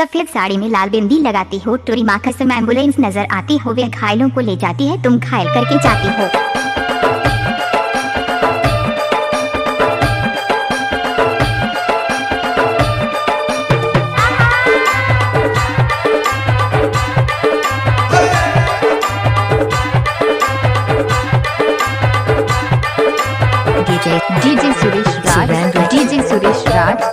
सफेद साड़ी में लाल बिंदी लगाती हो, टोरी माँ कसम एम्बुलेंस नजर आती हो, वे घायलों को ले जाती है, तुम घायल करके जाती हो। DJ सुरेश राज, DJ सुरेश राज।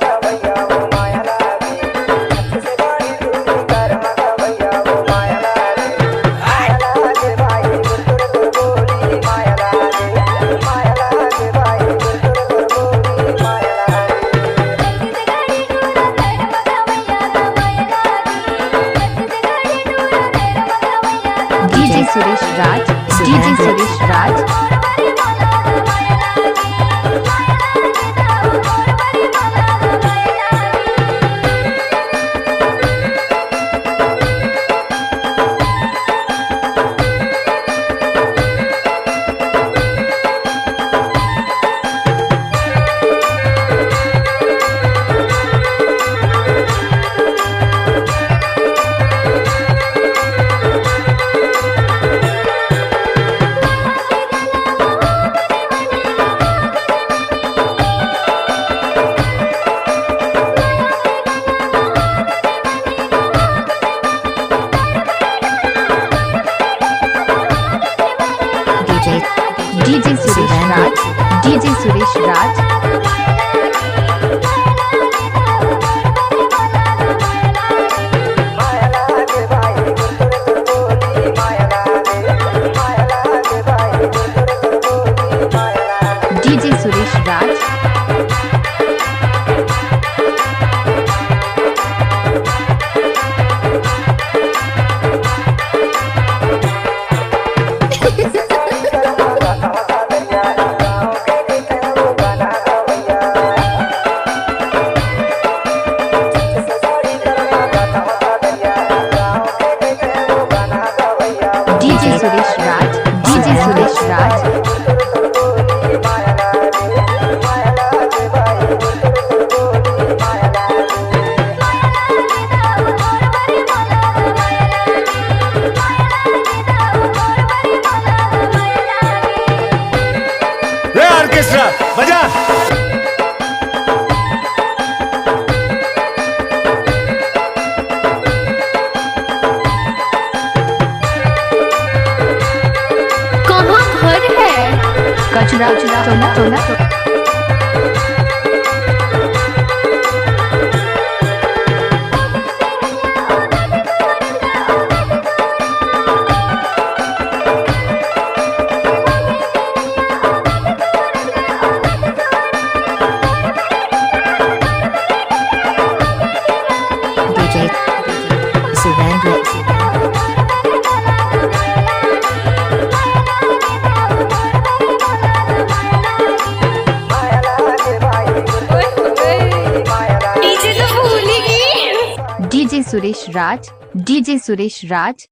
DJ सुरेश राज, DJ सुरेश राज। DJ सुरेश राज, DJ सुरेश राज। DJ सुरेश राज। DJ सुरेश राज, DJ सुरेश राज। ऑर्केस्ट्रा बजा। कहाँ घर है? कचरा चोना चोना। DJ सुरेश राज, DJ सुरेश राज।